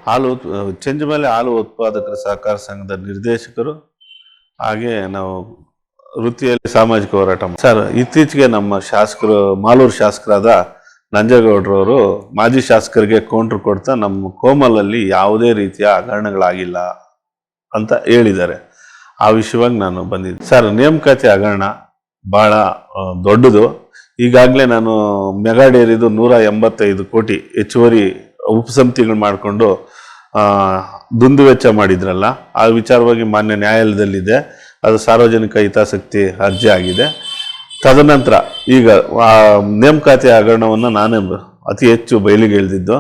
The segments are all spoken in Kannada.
ಹಾಲು ಚೆಂಜುಮಲೆ ಹಾಲು ಉತ್ಪಾದಕರ ಸಹಕಾರ ಸಂಘದ ನಿರ್ದೇಶಕರು, ಹಾಗೆ ನಾವು ವೃತ್ತಿಯಲ್ಲಿ ಸಾಮಾಜಿಕ ಹೋರಾಟ ಸರ್. ಇತ್ತೀಚೆಗೆ ನಮ್ಮ ಶಾಸಕರು, ಮಾಲೂರು ಶಾಸಕರಾದ ನಂಜೇಗೌಡರವರು ಮಾಜಿ ಶಾಸಕರಿಗೆ ಕೌಂಟ್ರ್ ಕೊಡ್ತಾ ನಮ್ಮ ಕೋಮಲಲ್ಲಿ ಯಾವುದೇ ರೀತಿಯ ಹಗರಣಗಳಾಗಿಲ್ಲ ಅಂತ ಹೇಳಿದ್ದಾರೆ. ಆ ವಿಷಯವಾಗಿ ನಾನು ಬಂದಿದ್ದೆ ಸರ್. ನೇಮಕಾತಿ ಹಗರಣ ಭಾಳ ದೊಡ್ಡದು. ಈಗಾಗಲೇ ನಾನು ಮೆಗಾ ಡೇರಿದು 185 ಕೋಟಿ ಹೆಚ್ಚುವರಿ ಉಪಸಮಿತಿಗಳು ಮಾಡಿಕೊಂಡು ದುಂದುವೆಚ್ಚ ಮಾಡಿದ್ರಲ್ಲ, ಆ ವಿಚಾರವಾಗಿ ಮಾನ್ಯ ನ್ಯಾಯಾಲಯದಲ್ಲಿದೆ. ಅದು ಸಾರ್ವಜನಿಕ ಹಿತಾಸಕ್ತಿ ಅರ್ಜಿ ಆಗಿದೆ. ತದನಂತರ ಈಗ ನೇಮಕಾತಿ ಹಗರಣವನ್ನು ನಾನೇ ಅತಿ ಹೆಚ್ಚು ಬಯಲಿಗೆ ಎಳೆದಿದ್ದು.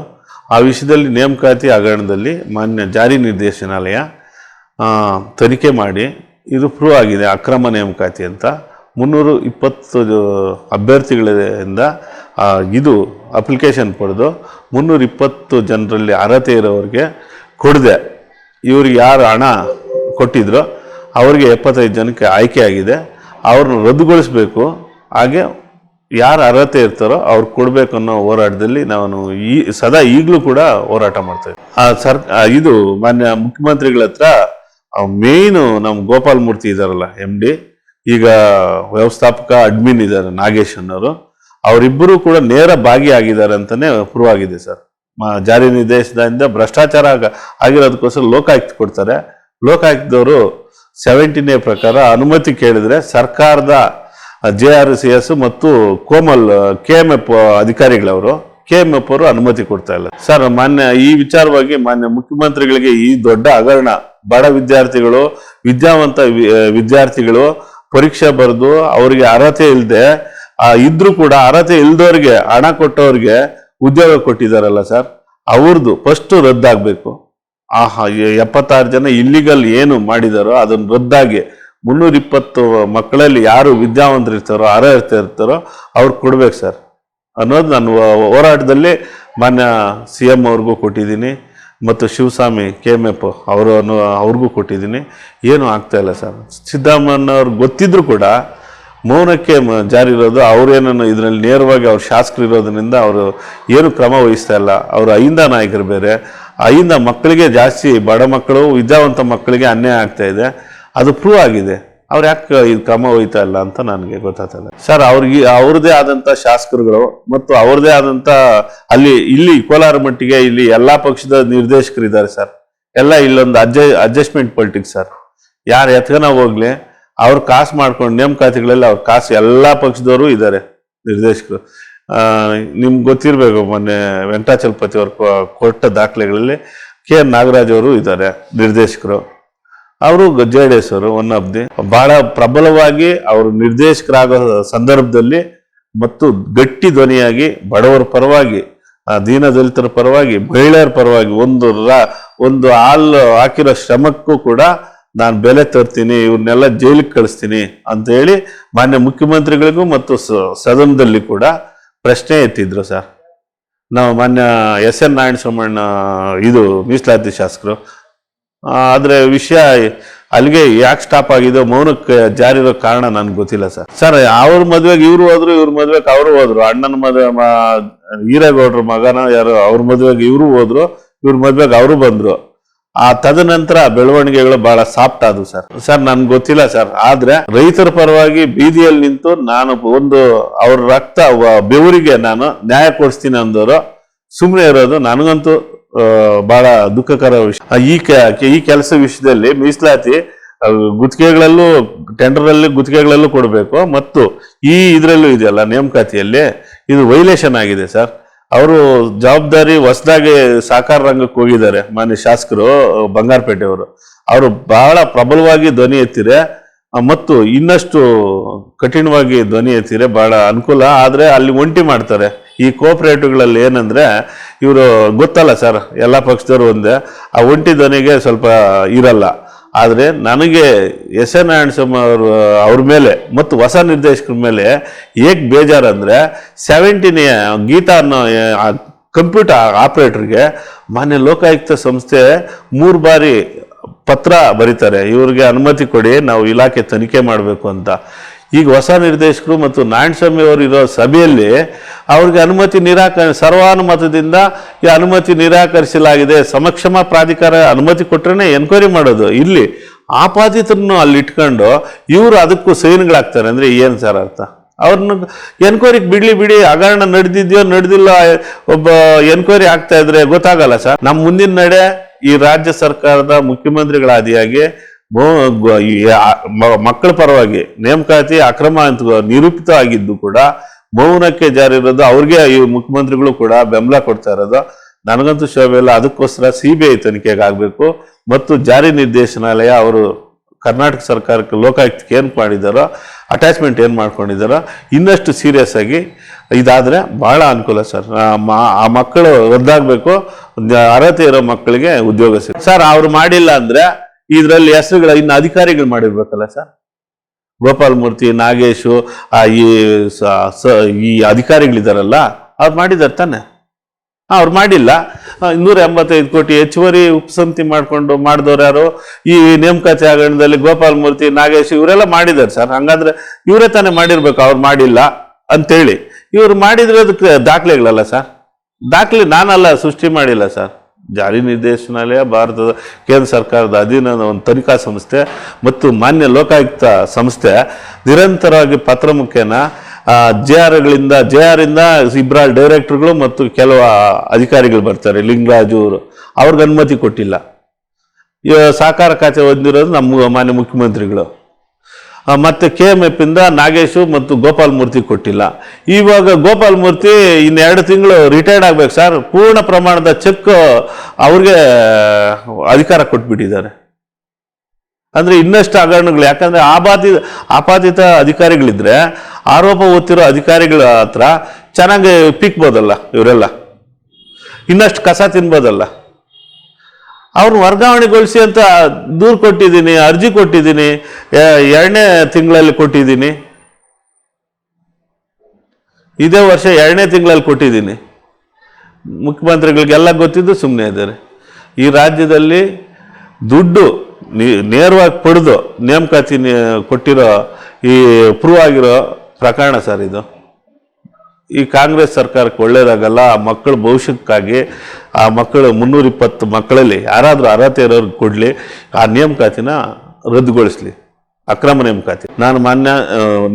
ಆ ವಿಷಯದಲ್ಲಿ ನೇಮಕಾತಿ ಹಗರಣದಲ್ಲಿ ಮಾನ್ಯ ಜಾರಿ ನಿರ್ದೇಶನಾಲಯ ತನಿಖೆ ಮಾಡಿ ಇದು ಪ್ರೂವ್ ಆಗಿದೆ ಅಕ್ರಮ ನೇಮಕಾತಿ ಅಂತ. 320 ಅಭ್ಯರ್ಥಿಗಳಿಂದ ಇದು ಅಪ್ಲಿಕೇಶನ್ ಪಡೆದು 320 ಜನರಲ್ಲಿ ಅರ್ಹತೆ ಇರೋರಿಗೆ ಕೊಡದೆ ಇವ್ರಿಗೆ ಯಾರು ಹಣ ಕೊಟ್ಟಿದ್ರು ಅವ್ರಿಗೆ 75 ಜನಕ್ಕೆ ಆಯ್ಕೆ ಆಗಿದೆ. ಅವ್ರನ್ನ ರದ್ದುಗೊಳಿಸ್ಬೇಕು, ಹಾಗೆ ಯಾರು ಅರ್ಹತೆ ಇರ್ತಾರೋ ಅವ್ರು ಕೊಡಬೇಕು ಅನ್ನೋ ಹೋರಾಟದಲ್ಲಿ ನಾನು ಸದಾ ಈಗಲೂ ಕೂಡ ಹೋರಾಟ ಮಾಡ್ತೇವೆ. ಇದು ಮಾನ್ಯ ಮುಖ್ಯಮಂತ್ರಿಗಳ ಹತ್ರ ಮೇಯ್ನು ನಮ್ಮ ಗೋಪಾಲ್ ಮೂರ್ತಿ ಇದ್ದಾರಲ್ಲ, MD, ಈಗ ವ್ಯವಸ್ಥಾಪಕ ಅಡ್ಮಿನ್ ಇದ್ದಾರೆ ನಾಗೇಶ್ ಅನ್ನೋರು, ಅವರಿಬ್ಬರು ಕೂಡ ನೇರ ಭಾಗಿಯಾಗಿದ್ದಾರೆ ಅಂತಲೇ ಪ್ರೂವ್ ಆಗಿದೆ ಸರ್. ಜಾರಿ ನಿರ್ದೇಶನದಿಂದ ಭ್ರಷ್ಟಾಚಾರ ಆಗಿರೋದಕ್ಕೋಸ್ಕರ ಲೋಕಾಯುಕ್ತ ಕೊಡ್ತಾರೆ. ಲೋಕಾಯುಕ್ತದವರು 17A ಪ್ರಕಾರ ಅನುಮತಿ ಕೇಳಿದ್ರೆ ಸರ್ಕಾರದ JRCS ಮತ್ತು ಕೋಮಲ್ KMF ಅಧಿಕಾರಿಗಳವರು KMF ಅವರು ಅನುಮತಿ ಕೊಡ್ತಾ ಇಲ್ಲ ಸರ್. ಈ ವಿಚಾರವಾಗಿ ಮಾನ್ಯ ಮುಖ್ಯಮಂತ್ರಿಗಳಿಗೆ ಈ ದೊಡ್ಡ ಹಗರಣ, ಬಡ ವಿದ್ಯಾರ್ಥಿಗಳು, ವಿದ್ಯಾವಂತ ವಿದ್ಯಾರ್ಥಿಗಳು ಪರೀಕ್ಷೆ ಬರೆದು ಅವರಿಗೆ ಅರ್ಹತೆ ಇಲ್ಲದೆ ಇದ್ರೂ ಕೂಡ ಅರ್ಹತೆ ಇಲ್ದವ್ರಿಗೆ ಹಣ ಕೊಟ್ಟವ್ರಿಗೆ ಉದ್ಯೋಗ ಕೊಟ್ಟಿದ್ದಾರಲ್ಲ ಸರ್, ಅವ್ರದ್ದು ಫಸ್ಟ್ ರದ್ದಾಗಬೇಕು. 76 ಜನ ಇಲ್ಲಿಗಲ್ ಏನು ಮಾಡಿದಾರೋ ಅದನ್ನು ರದ್ದಾಗಿ 320 ಮಕ್ಕಳಲ್ಲಿ ಯಾರು ವಿದ್ಯಾವಂತರಿರ್ತಾರೋ ಅರ್ಹತೆ ಇರ್ತಾರೋ ಅವ್ರಿಗೆ ಕೊಡ್ಬೇಕು ಸರ್ ಅನ್ನೋದು ನಾನು ಹೋರಾಟದಲ್ಲಿ ಮಾನ್ಯ CM ಅವ್ರಿಗೂ ಕೊಟ್ಟಿದ್ದೀನಿ ಮತ್ತು ಶಿವಸ್ವಾಮಿ KMF ಅವ್ರಿಗೂ ಕೊಟ್ಟಿದ್ದೀನಿ. ಏನೂ ಆಗ್ತಾ ಇಲ್ಲ ಸರ್. ಸಿದ್ದರಾಮಯ್ಯವ್ರಿಗೆ ಗೊತ್ತಿದ್ರು ಕೂಡ ಮೌನಕ್ಕೆ ಜಾರಿ ಇರೋದು. ಅವ್ರೇನನ್ನು ಇದರಲ್ಲಿ ನೇರವಾಗಿ ಅವ್ರು ಶಾಸಕರು ಇರೋದ್ರಿಂದ ಅವರು ಏನು ಕ್ರಮ ವಹಿಸ್ತಾ ಇಲ್ಲ. ಅವರು ಅಹಿಂದ ನಾಯಕರು ಬೇರೆ, ಅಹಿಂದ ಮಕ್ಕಳಿಗೆ ಜಾಸ್ತಿ, ಬಡ ಮಕ್ಕಳು ವಿದ್ಯಾವಂತ ಮಕ್ಕಳಿಗೆ ಅನ್ಯಾಯ ಆಗ್ತಾ ಇದೆ. ಅದು ಪ್ರೂವ್ ಆಗಿದೆ. ಅವ್ರು ಯಾಕೆ ಇದು ಕ್ರಮ ವಹಿತಾ ಇಲ್ಲ ಅಂತ ನನಗೆ ಗೊತ್ತಾಗ್ತದೆ ಸರ್. ಅವ್ರದ್ದೇ ಆದಂಥ ಶಾಸಕರುಗಳು ಮತ್ತು ಅವ್ರದ್ದೇ ಆದಂಥ ಇಲ್ಲಿ ಕೋಲಾರ ಮಟ್ಟಿಗೆ ಇಲ್ಲಿ ಎಲ್ಲ ಪಕ್ಷದ ನಿರ್ದೇಶಕರು ಇದ್ದಾರೆ ಸರ್. ಎಲ್ಲ ಇಲ್ಲೊಂದು ಅಡ್ಜಸ್ಟ್ಮೆಂಟ್ ಪೊಲಿಟಿಕ್ಸ್ ಸರ್. ಯಾರು ಎತ್ಕನ ಹೋಗ್ಲಿ ಅವ್ರ ಕಾಸು ಮಾಡ್ಕೊಂಡು ನೇಮಕಾತಿಗಳಲ್ಲಿ ಅವ್ರ ಕಾಸು ಎಲ್ಲ ಪಕ್ಷದವರು ಇದ್ದಾರೆ ನಿರ್ದೇಶಕರು. ನಿಮ್ಗೆ ಗೊತ್ತಿರಬೇಕು, ಮೊನ್ನೆ ವೆಂಕಟಾಚಲಪತಿ ಅವರು ಕೊಟ್ಟ ದಾಖಲೆಗಳಲ್ಲಿ KN ನಾಗರಾಜ್ ಅವರು ಇದ್ದಾರೆ ನಿರ್ದೇಶಕರು. ಅವರು JDS ಅವರು ಒನ್ ಆಫ್ ದಿ ಬಹಳ ಪ್ರಬಲವಾಗಿ ಅವರು ನಿರ್ದೇಶಕರಾಗೋ ಸಂದರ್ಭದಲ್ಲಿ ಮತ್ತು ಗಟ್ಟಿ ಧ್ವನಿಯಾಗಿ ಬಡವರ ಪರವಾಗಿ, ದೀನದಲಿತರ ಪರವಾಗಿ, ಮಹಿಳೆಯರ ಪರವಾಗಿ ಒಂದು ಹಾಲು ಹಾಕಿರೋ ಶ್ರಮಕ್ಕೂ ಕೂಡ ನಾನು ಬೆಲೆ ತರ್ತೀನಿ, ಇವ್ರನ್ನೆಲ್ಲ ಜೈಲಿಗೆ ಕಳಿಸ್ತೀನಿ ಅಂತ ಹೇಳಿ ಮಾನ್ಯ ಮುಖ್ಯಮಂತ್ರಿಗಳಿಗೂ ಮತ್ತು ಸದನದಲ್ಲಿ ಕೂಡ ಪ್ರಶ್ನೆ ಎತ್ತಿದ್ರು ಸರ್. ನಾವು ಮಾನ್ಯ SN ನಾರಾಯಣಸ್ವಾಮಣ್ಣ ಇದು ಮೀಸಲಾತಿ ಶಾಸಕರು. ಆದರೆ ವಿಷಯ ಅಲ್ಲಿಗೆ ಯಾಕೆ ಸ್ಟಾಪ್ ಆಗಿದೆ, ಮೌನಕ್ಕೆ ಜಾರಿ ಇರೋ ಕಾರಣ ನನಗೆ ಗೊತ್ತಿಲ್ಲ ಸರ್. ಸರ್, ಅವ್ರ ಮದುವೆಗೆ ಇವರು ಹೋದ್ರು, ಇವ್ರ ಮದುವೆಗೆ ಅವರು ಹೋದ್ರು. ಅಣ್ಣನ ಮದುವೆ ಈರೇಗೌಡ್ರ ಮಗನ ಯಾರು, ಅವ್ರ ಮದುವೆಗೆ ಇವರು ಹೋದ್ರು, ಇವ್ರ ಮದುವೆಗೆ ಅವರು ಬಂದ್ರು. ತದನಂತರ ಬೆಳವಣಿಗೆಗಳು ಬಹಳ ಸಾಫ್ಟ್ ಆದವು ಸರ್. ನನ್ಗೆ ಗೊತ್ತಿಲ್ಲ ಸರ್. ಆದ್ರೆ ರೈತರ ಪರವಾಗಿ ಬೀದಿಯಲ್ಲಿ ನಿಂತು ನಾನು ಅವ್ರ ರಕ್ತ ಬೆವರಿಗೆ ನಾನು ನ್ಯಾಯ ಕೊಡಿಸ್ತೀನಿ ಅಂದವರು ಸುಮ್ಮನೆ ಇರೋದು ನನಗಂತೂ ಬಹಳ ದುಃಖಕರ ವಿಷಯ. ಈ ಕೆಲಸ ವಿಷಯದಲ್ಲಿ ಮೀಸಲಾತಿ ಗುತ್ತಿಗೆಗಳಲ್ಲೂ, ಟೆಂಡರಲ್ಲಿ ಗುತ್ತಿಗೆಗಳಲ್ಲೂ ಕೊಡಬೇಕು ಮತ್ತು ಇದರಲ್ಲೂ ಇದೆಯಲ್ಲ ನೇಮಕಾತಿಯಲ್ಲಿ, ಇದು ವೈಲೇಷನ್ ಆಗಿದೆ ಸರ್. ಅವರು ಜವಾಬ್ದಾರಿ ಹೊಸದಾಗಿ ಸಹಕಾರ ರಂಗಕ್ಕೆ ಹೋಗಿದ್ದಾರೆ ಮಾನ್ಯ ಶಾಸಕರು ಬಂಗಾರಪೇಟೆಯವರು. ಅವರು ಬಹಳ ಪ್ರಬಲವಾಗಿ ಧ್ವನಿ ಎತ್ತಿರೆ ಮತ್ತು ಇನ್ನಷ್ಟು ಕಠಿಣವಾಗಿ ಧ್ವನಿ ಎತ್ತಿರೆ ಬಹಳ ಅನುಕೂಲ. ಆದರೆ ಅಲ್ಲಿ ಒಂಟಿ ಮಾಡ್ತಾರೆ ಈ ಕೋಆಪರೇಟಿವ್ಗಳಲ್ಲಿ. ಏನಂದ್ರೆ ಇವರು ಗೊತ್ತಲ್ಲ ಸರ್, ಎಲ್ಲ ಪಕ್ಷದವರು ಒಂದೇ, ಆ ಒಂಟಿ ಧ್ವನಿಗೆ ಸ್ವಲ್ಪ ಇರಲ್ಲ. ಆದರೆ ನನಗೆ SN ನಾರಾಯಣಸ್ವಾಮಿ ಅವ್ರ ಮೇಲೆ ಮತ್ತು ಹೊಸ ನಿರ್ದೇಶಕರ ಮೇಲೆ ಏಕ್ ಬೇಜಾರಂದರೆ 17A ಗೀತಾ ಅನ್ನೋ ಕಂಪ್ಯೂಟರ್ ಆಪರೇಟರ್ಗೆ ಮಾನ್ಯ ಲೋಕಾಯುಕ್ತ ಸಂಸ್ಥೆ 3 ಬಾರಿ ಪತ್ರ ಬರೀತಾರೆ, ಇವ್ರಿಗೆ ಅನುಮತಿ ಕೊಡಿ, ನಾವು ಇಲಾಖೆ ತನಿಖೆ ಮಾಡಬೇಕು ಅಂತ. ಈಗ ಹೊಸ ನಿರ್ದೇಶಕರು ಮತ್ತು ನಾರಾಯಣಸ್ವಾಮಿ ಅವರು ಇರೋ ಸಭೆಯಲ್ಲಿ ಅವ್ರಿಗೆ ಅನುಮತಿ ಸರ್ವಾನುಮತದಿಂದ ಈ ಅನುಮತಿ ನಿರಾಕರಿಸಲಾಗಿದೆ. ಸಮಕ್ಷಮ ಪ್ರಾಧಿಕಾರ ಅನುಮತಿ ಕೊಟ್ಟರೆ ಎನ್ಕ್ವೈರಿ ಮಾಡೋದು. ಇಲ್ಲಿ ಆಪಾದಿತರನ್ನು ಅಲ್ಲಿ ಇಟ್ಕೊಂಡು ಇವರು ಅದಕ್ಕೂ ಸೈನ್ಗಳಾಗ್ತಾರೆ ಅಂದರೆ ಏನು ಸರ್ ಅರ್ಥ? ಅವ್ರನ್ನ ಎನ್ಕ್ವೈರಿಗೆ ಬಿಡಿ, ಹಗರಣ ನಡೆದಿದೆಯೋ ನಡೆದಿಲ್ಲ, ಒಬ್ಬ ಎನ್ಕ್ವೈರಿ ಆಗ್ತಾ ಇದ್ರೆ ಗೊತ್ತಾಗಲ್ಲ ಸರ್. ನಮ್ಮ ಮುಂದಿನ ನಡೆ ಈ ರಾಜ್ಯ ಸರ್ಕಾರದ ಮುಖ್ಯಮಂತ್ರಿಗಳಾದಿಯಾಗಿ ಮಕ್ಕಳ ಪರವಾಗಿ ನೇಮಕಾತಿ ಅಕ್ರಮ ಅಂತ ನಿರೂಪಿತ ಆಗಿದ್ದು ಕೂಡ ಮೌನಕ್ಕೆ ಜಾರಿ ಇರೋದು, ಅವ್ರಿಗೆ ಈ ಮುಖ್ಯಮಂತ್ರಿಗಳು ಕೂಡ ಬೆಂಬಲ ಕೊಡ್ತಾ ಇರೋದು ನನಗಂತೂ ಶೋಭೆ ಇಲ್ಲ. ಅದಕ್ಕೋಸ್ಕರ CBI ತನಿಖೆಗೆ ಆಗಬೇಕು ಮತ್ತು ಜಾರಿ ನಿರ್ದೇಶನಾಲಯ ಅವರು ಕರ್ನಾಟಕ ಸರ್ಕಾರಕ್ಕೆ ಲೋಕಾಯುಕ್ತಕ್ಕೆ ಏನು ಮಾಡಿದಾರೋ, ಅಟ್ಯಾಚ್ಮೆಂಟ್ ಏನು ಮಾಡ್ಕೊಂಡಿದ್ದಾರೋ ಇನ್ನಷ್ಟು ಸೀರಿಯಸ್ ಆಗಿ ಇದಾದರೆ ಭಾಳ ಅನುಕೂಲ ಸರ್. ಆ ಮಕ್ಕಳು ರದ್ದಾಗಬೇಕು, ಅರ್ಹತೆ ಇರೋ ಮಕ್ಕಳಿಗೆ ಉದ್ಯೋಗ ಸಿಗ ಸರ್. ಅವ್ರು ಮಾಡಿಲ್ಲ ಅಂದರೆ ಇದರಲ್ಲಿ ಹೆಸರುಗಳ ಇನ್ನು ಅಧಿಕಾರಿಗಳು ಮಾಡಿರ್ಬೇಕಲ್ಲ ಸರ್. ಗೋಪಾಲ್ ಮೂರ್ತಿ, ನಾಗೇಶು, ಈ ಅಧಿಕಾರಿಗಳಿದಾರಲ್ಲ ಅವ್ರು ಮಾಡಿದಾರೆ ತಾನೆ. ಅವ್ರು ಮಾಡಿಲ್ಲ. 185 ಕೋಟಿ ಹೆಚ್ಚುವರಿ ಉಪಸಮಿತಿ ಮಾಡಿದವ್ರು ಯಾರು? ಈ ನೇಮಕಾತಿ ಹಗರಣದಲ್ಲಿ ಗೋಪಾಲ್ ಮೂರ್ತಿ, ನಾಗೇಶ್ ಇವರೆಲ್ಲ ಮಾಡಿದ್ದಾರೆ ಸರ್. ಹಂಗಾದ್ರೆ ಇವರೇ ತಾನೇ ಮಾಡಿರ್ಬೇಕು. ಅವ್ರು ಮಾಡಿಲ್ಲ ಅಂತೇಳಿ ಇವ್ರು ಮಾಡಿದಿರೋದಕ್ಕೆ ದಾಖಲೆಗಳಲ್ಲ ಸರ್. ದಾಖಲೆ ನಾನಲ್ಲ ಸೃಷ್ಟಿ ಮಾಡಿಲ್ಲ ಸರ್. ಜಾರಿ ನಿರ್ದೇಶನಾಲಯ ಭಾರತದ ಕೇಂದ್ರ ಸರ್ಕಾರದ ಅಧೀನದ ಒಂದು ತನಿಖಾ ಸಂಸ್ಥೆ ಮತ್ತು ಮಾನ್ಯ ಲೋಕಾಯುಕ್ತ ಸಂಸ್ಥೆ ನಿರಂತರವಾಗಿ ಪತ್ರ ಮುಖೇನ JR ಇಂದ ಇಬ್ಬರು ಡೈರೆಕ್ಟರ್ಗಳು ಮತ್ತು ಕೆಲವು ಅಧಿಕಾರಿಗಳು ಬರ್ತಾರೆ. ಲಿಂಗರಾಜು ಅವ್ರಿಗೆ ಅನುಮತಿ ಕೊಟ್ಟಿಲ್ಲ. ಸಹಕಾರ ಖಾತೆ ಹೊಂದಿರೋದು ನಮ್ಮ ಮಾನ್ಯ ಮುಖ್ಯಮಂತ್ರಿಗಳು. ಮತ್ತೆ KMF ಇಂದ ನಾಗೇಶು ಮತ್ತು ಗೋಪಾಲ್ ಮೂರ್ತಿ ಕೊಟ್ಟಿಲ್ಲ. ಇವಾಗ ಗೋಪಾಲ್ ಮೂರ್ತಿ ಇನ್ನು 2 ತಿಂಗಳು ರಿಟೈರ್ಡ್ ಆಗ್ಬೇಕು ಸರ್. ಪೂರ್ಣ ಪ್ರಮಾಣದ ಚೆಕ್ ಅವ್ರಿಗೆ ಅಧಿಕಾರ ಕೊಟ್ಬಿಟ್ಟಿದ್ದಾರೆ. ಅಂದ್ರೆ ಇನ್ನಷ್ಟು ಹಗರಣಗಳು. ಯಾಕಂದ್ರೆ ಆಪಾದಿತ ಅಧಿಕಾರಿಗಳಿದ್ರೆ ಆರೋಪ ಹೊತ್ತಿರೋ ಅಧಿಕಾರಿಗಳ ಹತ್ರ ಚೆನ್ನಾಗಿ ಪೀಕ್ಬೋದಲ್ಲ ಇವರೆಲ್ಲ, ಇನ್ನಷ್ಟು ಕಸ ತಿನ್ಬೋದಲ್ಲ. ಅವ್ರನ್ನ ವರ್ಗಾವಣೆಗೊಳಿಸಿ ಅಂತ ದೂರು ಕೊಟ್ಟಿದ್ದೀನಿ, ಅರ್ಜಿ ಕೊಟ್ಟಿದ್ದೀನಿ, 2ನೇ ತಿಂಗಳಲ್ಲಿ ಕೊಟ್ಟಿದ್ದೀನಿ. ಇದೇ ವರ್ಷ 2ನೇ ತಿಂಗಳಲ್ಲಿ ಕೊಟ್ಟಿದ್ದೀನಿ. ಮುಖ್ಯಮಂತ್ರಿಗಳಿಗೆಲ್ಲ ಗೊತ್ತಿದ್ದು ಸುಮ್ಮನೆ ಇದ್ದಾರೆ. ಈ ರಾಜ್ಯದಲ್ಲಿ ದುಡ್ಡು ನೇರವಾಗಿ ಪಡೆದು ನೇಮಕಾತಿ ಕೊಟ್ಟಿರೋ ಈ ಪ್ರೂವ್ ಆಗಿರೋ ಪ್ರಕರಣ ಸರ್ ಇದು. ಈ ಕಾಂಗ್ರೆಸ್ ಸರ್ಕಾರಕ್ಕೆ ಒಳ್ಳೇದಾಗಲ್ಲ. ಆ ಮಕ್ಕಳ ಭವಿಷ್ಯಕ್ಕಾಗಿ ಆ ಮಕ್ಕಳು 320 ಮಕ್ಕಳಲ್ಲಿ ಯಾರಾದರೂ ಅರ್ಹತೆ ಇರೋರಿಗೆ ಕೊಡಲಿ, ಆ ನೇಮಕಾತಿನ ರದ್ದುಗೊಳಿಸ್ಲಿ, ಅಕ್ರಮ ನೇಮಕಾತಿ. ನಾನು ಮಾನ್ಯ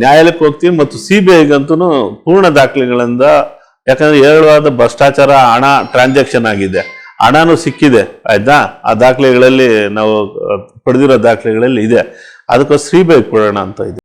ನ್ಯಾಯಾಲಯಕ್ಕೆ ಹೋಗ್ತೀನಿ ಮತ್ತು CBIಗಂತೂ ಪೂರ್ಣ ದಾಖಲೆಗಳಿಂದ, ಯಾಕಂದ್ರೆ ಹೇಳುವಾದ ಭ್ರಷ್ಟಾಚಾರ ಹಣ ಟ್ರಾನ್ಸಾಕ್ಷನ್ ಆಗಿದೆ, ಹಣನೂ ಸಿಕ್ಕಿದೆ ಆಯ್ತಾ. ಆ ದಾಖಲೆಗಳಲ್ಲಿ ನಾವು ಪಡೆದಿರೋ ದಾಖಲೆಗಳಲ್ಲಿ ಇದೆ. ಅದಕ್ಕೋಸ್ಕರ CBI ಕೊಡೋಣ ಅಂತ ಇದೆ.